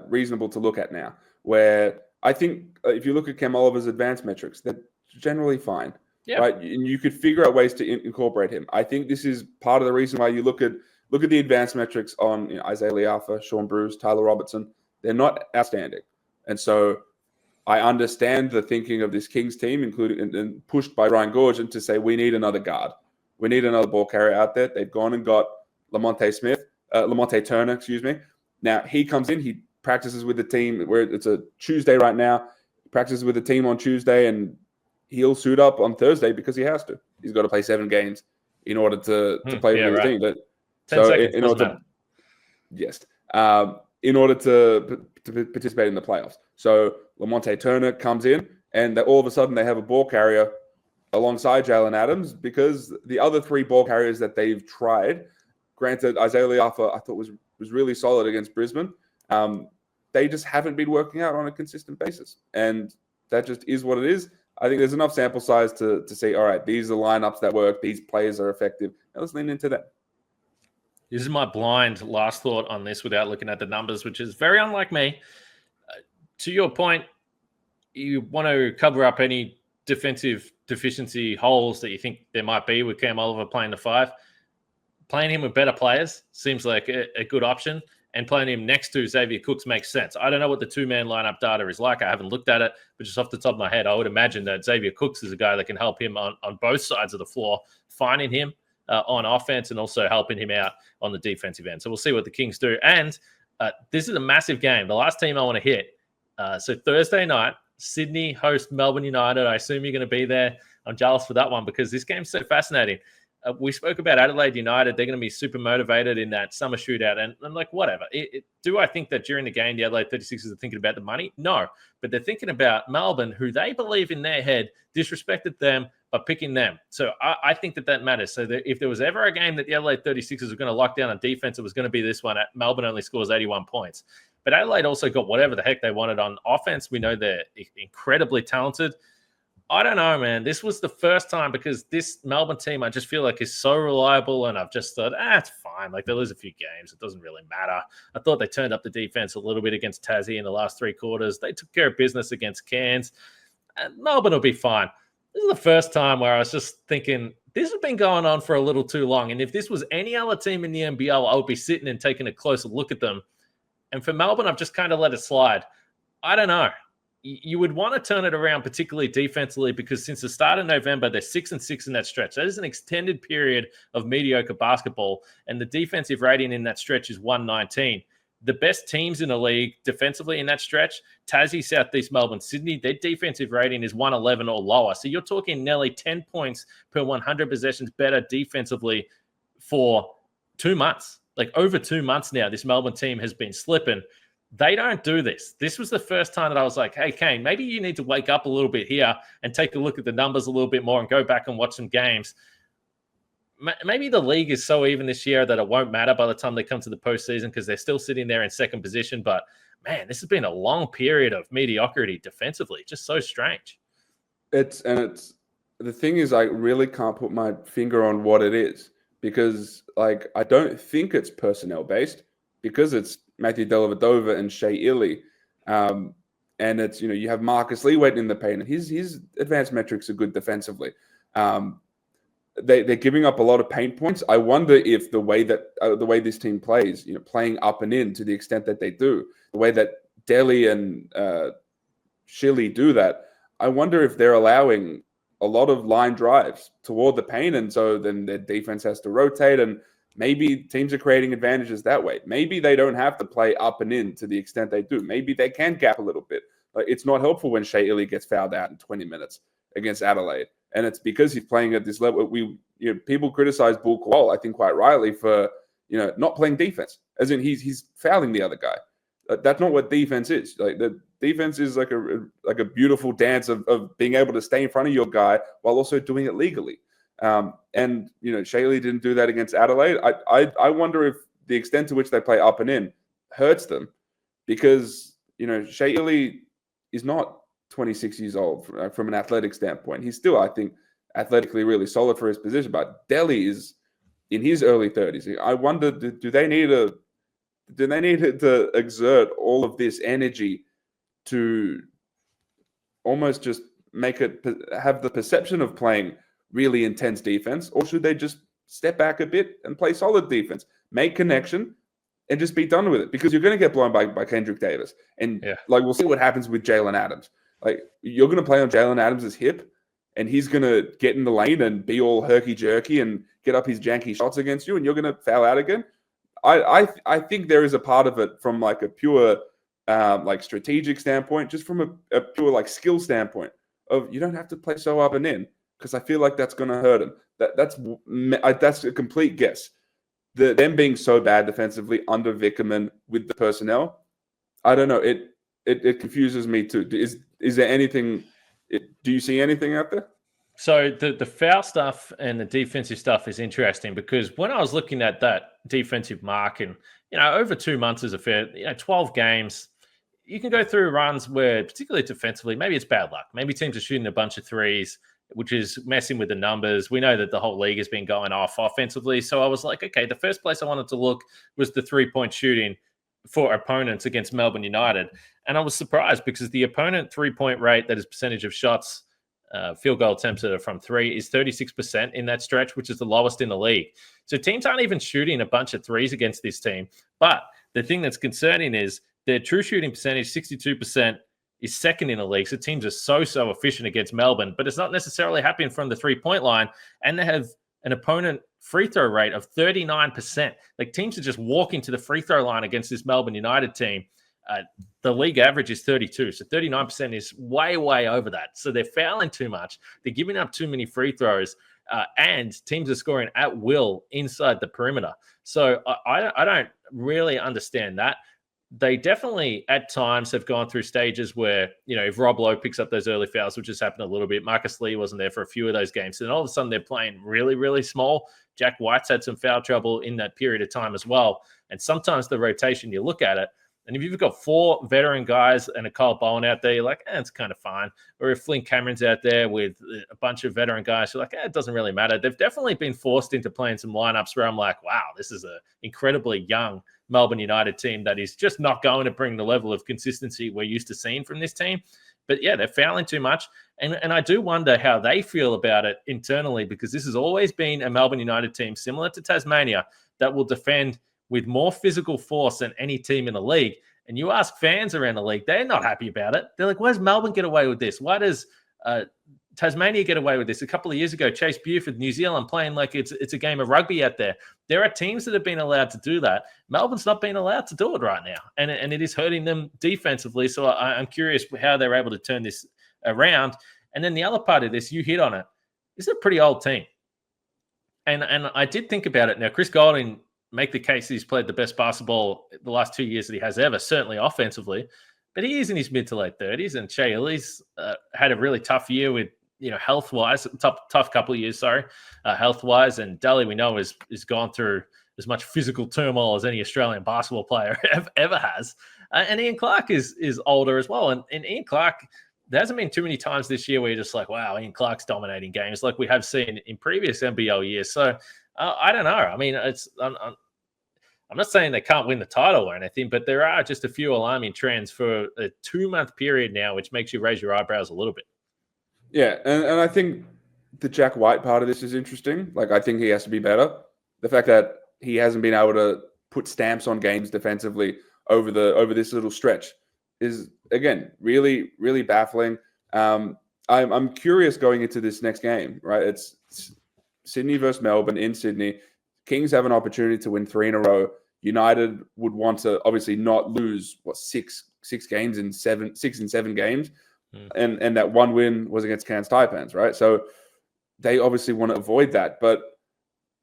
reasonable to look at now, where I think if you look at Cam Oliver's advanced metrics, they're generally fine. Yeah. Right, and you could figure out ways to incorporate him. I think this is part of the reason why you look at the advanced metrics on Isaiah Le'afa, Sean Bruce, Tyler Robertson. They're not outstanding, and so I understand the thinking of this Kings team, including and pushed by Brian Goorjian, to say we need another guard, we need another ball carrier out there. They've gone and got Lamonte Turner, excuse me. Now he comes in, he practices with the team. Where it's a Tuesday right now, he practices with the team on Tuesday, and he'll suit up on Thursday because he has to. He's got to play 7 games in order to play with his team. But, 10 seconds, in order to, yes, in order to participate in the playoffs. So Lamonte Turner comes in, and all of a sudden they have a ball carrier alongside Jalen Adams, because the other 3 ball carriers that they've tried, granted Isaiah Le'afa I thought was really solid against Brisbane, they just haven't been working out on a consistent basis. And that just is what it is. I think there's enough sample size to say, all right, these are lineups that work. These players are effective. Now let's lean into that. This is my blind last thought on this without looking at the numbers, which is very unlike me. To your point, you want to cover up any defensive deficiency holes that you think there might be with Cam Oliver playing the 5. Playing him with better players seems like a good option, and playing him next to Xavier Cooks makes sense. I don't know what the two-man lineup data is like. I haven't looked at it, but just off the top of my head, I would imagine that Xavier Cooks is a guy that can help him on both sides of the floor, finding him on offense and also helping him out on the defensive end. So we'll see what the Kings do. And this is a massive game. The last team I want to hit. So Thursday night, Sydney host Melbourne United. I assume you're going to be there. I'm jealous for that one because this game's so fascinating. We spoke about Adelaide United. They're going to be super motivated in that summer shootout. And I'm like, whatever. Do I think that during the game, the Adelaide 36ers are thinking about the money? No. But they're thinking about Melbourne, who they believe in their head disrespected them by picking them. So I think that matters. So that if there was ever a game that the Adelaide 36ers were going to lock down on defense, it was going to be this one. Melbourne only scores 81 points. But Adelaide also got whatever the heck they wanted on offense. We know they're incredibly talented. I don't know, man. This was the first time because this Melbourne team, I just feel like is so reliable. And I've just thought, it's fine. Like they lose a few games. It doesn't really matter. I thought they turned up the defense a little bit against Tassie in the last 3 quarters. They took care of business against Cairns. And Melbourne will be fine. This is the first time where I was just thinking, this has been going on for a little too long. And if this was any other team in the NBL, I would be sitting and taking a closer look at them. And for Melbourne, I've just kind of let it slide. I don't know. You would want to turn it around, particularly defensively, because since the start of November, they're 6-6 in that stretch. That is an extended period of mediocre basketball, and the defensive rating in that stretch is 119. The best teams in the league defensively in that stretch, Tassie, South East Melbourne, Sydney, their defensive rating is 111 or lower. So you're talking nearly 10 points per 100 possessions better defensively for 2 months. Like over 2 months now, this Melbourne team has been slipping. They don't do this. This was the first time that I was like, hey, Kane, maybe you need to wake up a little bit here and take a look at the numbers a little bit more and go back and watch some games. Maybe the league is so even this year that it won't matter by the time they come to the postseason because they're still sitting there in second position. But, man, this has been a long period of mediocrity defensively. Just so strange. It's the thing is I really can't put my finger on what it is because, like, I don't think it's personnel-based because it's Matthew Dellavedova and Shea Ili. And it's, you have Marcus Lee waiting in the paint. And his advanced metrics are good defensively. They're giving up a lot of paint points. I wonder if the way this team plays, playing up and in to the extent that they do, the way that Delhi and Shilly do that, I wonder if they're allowing a lot of line drives toward the paint. And so then their defense has to rotate and maybe teams are creating advantages that way. Maybe they don't have to play up and in to the extent they do. Maybe they can gap a little bit. Like, it's not helpful when Shea Ili gets fouled out in 20 minutes against Adelaide. And it's because he's playing at this level. People criticize Bull Kowal, I think quite rightly, for not playing defense. As in he's fouling the other guy. That's not what defense is. Like the defense is like a beautiful dance of being able to stay in front of your guy while also doing it legally. And Shea Ili didn't do that against Adelaide. I wonder if the extent to which they play up and in hurts them because Shea Ili is not 26 years old from an athletic standpoint. He's still, I think, athletically really solid for his position. But Delhi is in his early 30s. I wonder, do they need to exert all of this energy to almost just have the perception of playing really intense defense, or should they just step back a bit and play solid defense, make connection, and just be done with it? Because you're going to get blown by Kendrick Davis. And we'll see what happens with Jalen Adams. Like, you're going to play on Jalen Adams' hip, and he's going to get in the lane and be all herky-jerky and get up his janky shots against you, and you're going to foul out again. I think there is a part of it from like a pure strategic standpoint, just from a pure like skill standpoint of you don't have to play so up and in, because I feel like that's going to hurt him. That's a complete guess. Them being so bad defensively under Vickerman with the personnel, I don't know. It confuses me too. Is there anything? Do you see anything out there? So the foul stuff and the defensive stuff is interesting because when I was looking at that defensive mark and, over 2 months is a fair, 12 games, you can go through runs where, particularly defensively, maybe it's bad luck. Maybe teams are shooting a bunch of threes, which is messing with the numbers. We know that the whole league has been going off offensively. So I was like, okay, the first place I wanted to look was the 3-point shooting for opponents against Melbourne United. And I was surprised because the opponent 3-point rate, that is percentage of shots, field goal attempts that are from 3, is 36% in that stretch, which is the lowest in the league. So teams aren't even shooting a bunch of threes against this team. But the thing that's concerning is their true shooting percentage, 62%, is second in the league. So teams are so efficient against Melbourne, but it's not necessarily happening from the 3-point line. And they have an opponent free throw rate of 39%. Like, teams are just walking to the free throw line against this Melbourne United team. The league average is 32. So 39% is way over that. So they're fouling too much. They're giving up too many free throws. And teams are scoring at will inside the perimeter. So I don't really understand that. They definitely at times have gone through stages where, if Rob Lowe picks up those early fouls, which has happened a little bit, Marcus Lee wasn't there for a few of those games. And all of a sudden they're playing really small. Jack White's had some foul trouble in that period of time as well. And sometimes the rotation, you look at it, and if you've got 4 veteran guys and a Kyle Bowen out there, you're like, it's kind of fine. Or if Flynn Cameron's out there with a bunch of veteran guys, you're like, it doesn't really matter. They've definitely been forced into playing some lineups where I'm like, wow, this is an incredibly young Melbourne United team that is just not going to bring the level of consistency we're used to seeing from this team. But yeah, they're fouling too much. And I do wonder how they feel about it internally, because this has always been a Melbourne United team similar to Tasmania that will defend with more physical force than any team in the league. And you ask fans around the league, they're not happy about it. They're like, why does Melbourne get away with this? Why does Tasmania get away with this? A couple of years ago, Chase Buford, New Zealand, playing like it's a game of rugby out there. There are teams that have been allowed to do that. Melbourne's not being allowed to do it right now. And it is hurting them defensively. So I'm curious how they're able to turn this around. And then the other part of this, you hit on it, this is a pretty old team. And I did think about it. Now, Chris Golding, make the case that he's played the best basketball the last 2 years that he has ever, certainly offensively. But he is in his mid to late 30s, and Shea Illy's had a really tough year with, health-wise, tough couple of years, health-wise. And Daly, we know, is gone through as much physical turmoil as any Australian basketball player ever has. And Ian Clark is older as well. And Ian Clark, there hasn't been too many times this year where you're just like, wow, Ian Clark's dominating games like we have seen in previous NBL years. So I don't know. I mean, I'm not saying they can't win the title or anything, but there are just a few alarming trends for a 2-month period now, which makes you raise your eyebrows a little bit. Yeah, and I think the Jack White part of this is interesting. Like, I think he has to be better. The fact that he hasn't been able to put stamps on games defensively over this little stretch is, again, really baffling. I'm curious going into this next game, right? It's Sydney versus Melbourne in Sydney. Kings have an opportunity to win 3 in a row. United would want to obviously not lose six games in 7 games, and that one win was against Cairns Taipans, right? So they obviously want to avoid that. But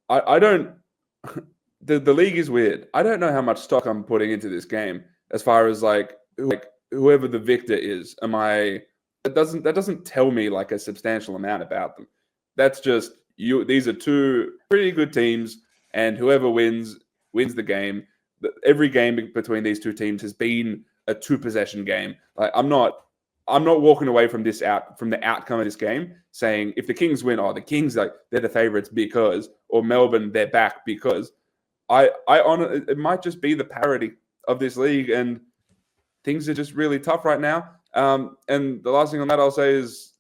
I don't. The league is weird. I don't know how much stock I'm putting into this game as far as like whoever the victor is. That doesn't tell me like a substantial amount about them. That's just you. These are 2 pretty good teams, and whoever wins the game. Every game between these 2 teams has been a 2-possession game. Like, I'm not walking away from the outcome of this game saying if the Kings win, the Kings, like, they're the favorites because, or Melbourne, they're back because. It might just be the parity of this league, and things are just really tough right now. And the last thing on that I'll say is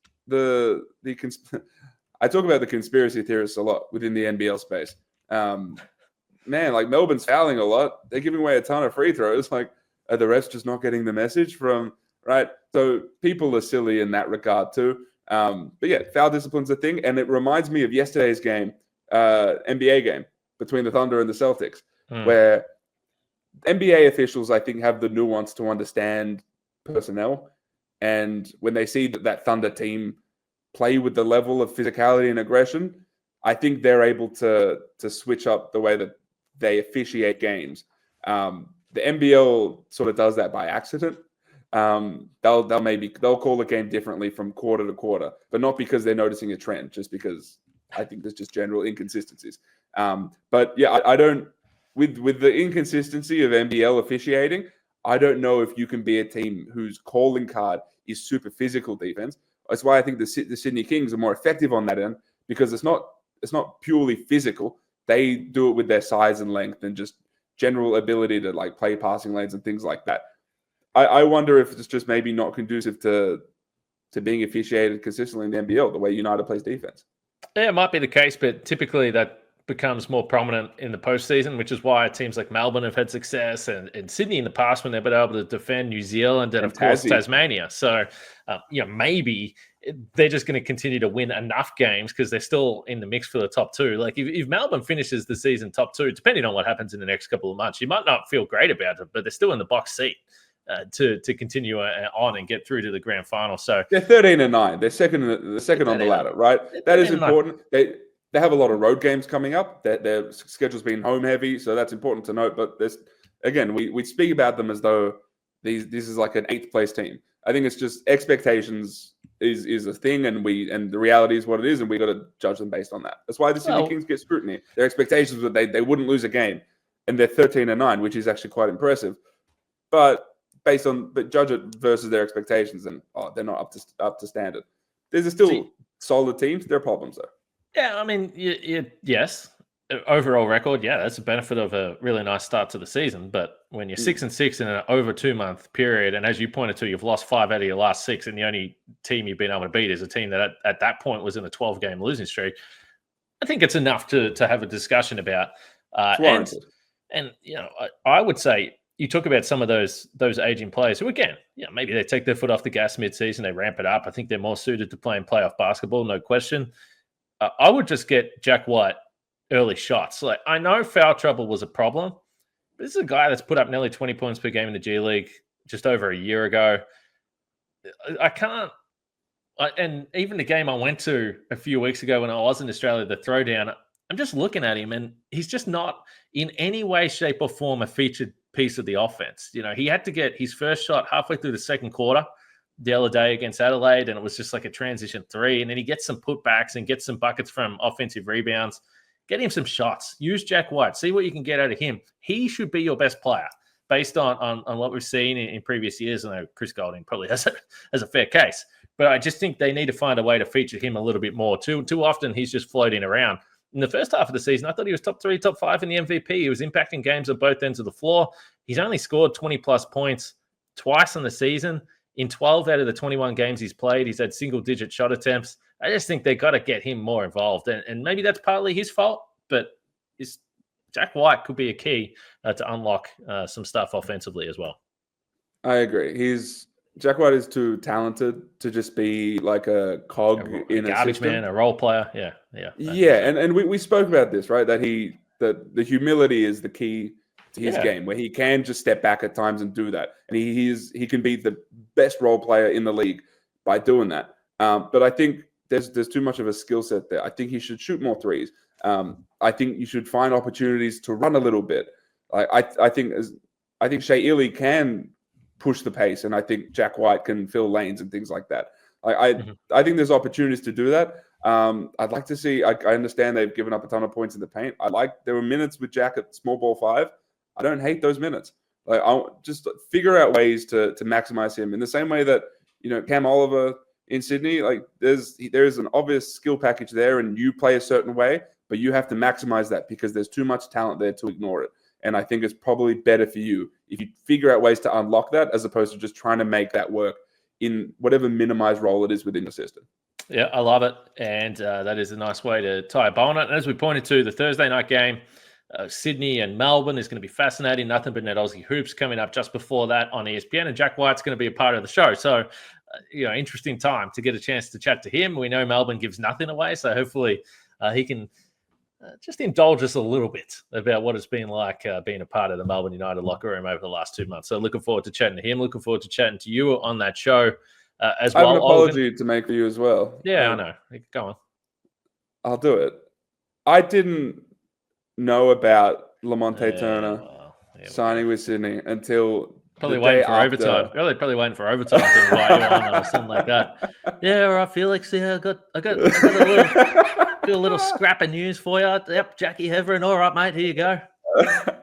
I talk about the conspiracy theorists a lot within the NBL space. Man, like, Melbourne's fouling a lot. They're giving away a ton of free throws. Like, are the refs just not getting the message from, right? So people are silly in that regard too. But yeah, foul discipline's a thing. And it reminds me of yesterday's game, NBA game between the Thunder and the Celtics, where NBA officials, I think, have the nuance to understand personnel. And when they see that Thunder team play with the level of physicality and aggression, I think they're able to switch up the way that they officiate games. The NBL sort of does that by accident. They'll call the game differently from quarter to quarter, but not because they're noticing a trend, just because I think there's just general inconsistencies. But yeah, I don't, with the inconsistency of NBL officiating, I don't know if you can be a team whose calling card is super physical defense. That's why I think the Sydney Kings are more effective on that end, because it's not purely physical. They do it with their size and length and just general ability to like play passing lanes and things like that. I wonder if it's just maybe not conducive to being officiated consistently in the NBL, the way United plays defense. Yeah, it might be the case, but typically that becomes more prominent in the postseason, which is why teams like Melbourne have had success, and Sydney in the past when they've been able to defend New Zealand and of course Tasmania. So, maybe they're just going to continue to win enough games because they're still in the mix for the top two. Like if Melbourne finishes the season top two, depending on what happens in the next couple of months, you might not feel great about it, but they're still in the box seat to continue on and get through to the grand final. So they're 13-9. They're second on the ladder, right? That is important. They have a lot of road games coming up. Their schedule's been home heavy, so that's important to note. But we speak about them as though this is like an 8th place team. I think it's just expectations is a thing, and the reality is what it is, and we got to judge them based on that. That's why the Sydney Kings get scrutiny. Their expectations were they wouldn't lose a game, and they're 13-9, which is actually quite impressive. But judge it versus their expectations, and they're not up to standard. There's still solid teams. There are problems though. Yeah, I mean, yes. Overall record, that's a benefit of a really nice start to the season. But when you're 6-6 in an over 2-month period, and as you pointed to, you've lost 5 out of your last 6, and the only team you've been able to beat is a team that at that point was in a 12-game losing streak, I think it's enough to have a discussion about. And I would say you talk about some of those aging players who, again, maybe they take their foot off the gas mid-season, they ramp it up. I think they're more suited to playing playoff basketball, no question. I would just get Jack White early shots. Like, I know foul trouble was a problem, but this is a guy that's put up nearly 20 points per game in the G League just over a year ago. And even the game I went to a few weeks ago when I was in Australia, the throwdown, I'm just looking at him and he's just not in any way, shape or form a featured piece of the offense. He had to get his first shot halfway through the second quarter the other day against Adelaide, and it was just like a transition 3, and then he gets some putbacks and gets some buckets from offensive rebounds. Get him some shots. Use Jack White. See what you can get out of him. He should be your best player based on what we've seen in previous years. I know Chris Golding probably has a fair case, but I just think they need to find a way to feature him a little bit more. Too often he's just floating around. In the first half of the season, I thought he was top 3, top 5 in the MVP. He was impacting games at both ends of the floor. He's only scored 20-plus points twice in the season. In 12 out of the 21 games he's played, he's had single-digit shot attempts. I just think they got to get him more involved. And maybe that's partly his fault, but Jack White could be a key to unlock some stuff offensively as well. I agree. Jack White is too talented to just be like a cog in a garbage system. man, a role player. Yeah. And we spoke about this, right? That the humility is the key to his game, where he can just step back at times and do that, and he can be the best role player in the league by doing that. But I think there's too much of a skill set there. I think he should shoot more threes. I think you should find opportunities to run a little bit. I think Shea Ely can push the pace, and I think Jack White can fill lanes and things like that. I think there's opportunities to do that. I'd like to see. I understand they've given up a ton of points in the paint. There were minutes with Jack at small ball 5. I don't hate those minutes. I'll just figure out ways to maximize him in the same way that Cam Oliver in Sydney. There's an obvious skill package there, and you play a certain way, but you have to maximize that because there's too much talent there to ignore it. And I think it's probably better for you if you figure out ways to unlock that as opposed to just trying to make that work in whatever minimized role it is within the system. Yeah, I love it. And that is a nice way to tie a bow on it. And as we pointed to, the Thursday night game, Sydney and Melbourne is going to be fascinating. Nothing but net Aussie hoops coming up just before that on ESPN. And Jack White's going to be a part of the show. So, interesting time to get a chance to chat to him. We know Melbourne gives nothing away. So hopefully he can just indulge us a little bit about what it's been like being a part of the Melbourne United locker room over the last 2 months. So looking forward to chatting to him. Looking forward to chatting to you on that show as well. I have an apology to make for you as well. Yeah, I know. Go on. I'll do it. I didn't know about Lamonte Turner signing with Sydney until probably waiting for overtime. Probably waiting for overtime to invite you on or something like that. Yeah, all right, Felix. Yeah, I got a little scrap of news for you. Yep, Jackie Heverin. All right, mate. Here you go.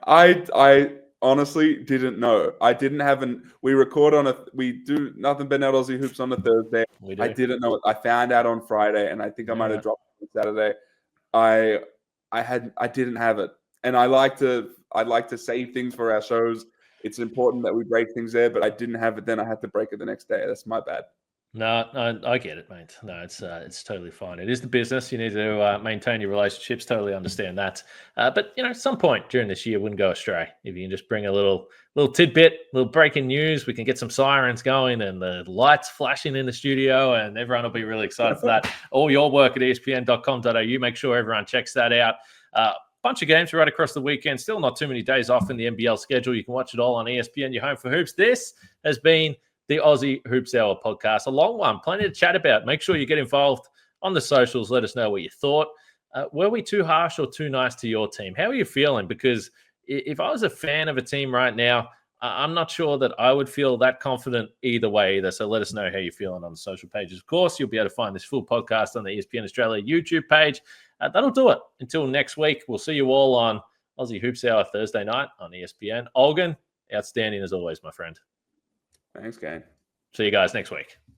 I honestly didn't know. I didn't have we do Nothing But Net Aussie Hoops on a Thursday. We do. I didn't know it. I found out on Friday, and I think I might have dropped it on Saturday. I didn't have it. And I like to save things for our shows. It's important that we break things there, but I didn't have it then. I had to break it the next day. That's my bad. No, I get it, mate. No, it's totally fine. It is the business. You need to maintain your relationships. Totally understand that. But at some point during this year, wouldn't go astray if you can just bring a little tidbit, little breaking news. We can get some sirens going and the lights flashing in the studio, and everyone will be really excited for that. All your work at espn.com.au. Make sure everyone checks that out. Bunch of games right across the weekend. Still not too many days off in the NBL schedule. You can watch it all on ESPN. Your home for hoops. This has been the Aussie Hoops Hour podcast. A long one, plenty to chat about. Make sure you get involved on the socials. Let us know what you thought. Were we too harsh or too nice to your team? How are you feeling? Because if I was a fan of a team right now, I'm not sure that I would feel that confident either way either. So let us know how you're feeling on the social pages. Of course, you'll be able to find this full podcast on the ESPN Australia YouTube page. That'll do it. Until next week, we'll see you all on Aussie Hoops Hour Thursday night on ESPN. Olgun, outstanding as always, my friend. Thanks, Kane. See you guys next week.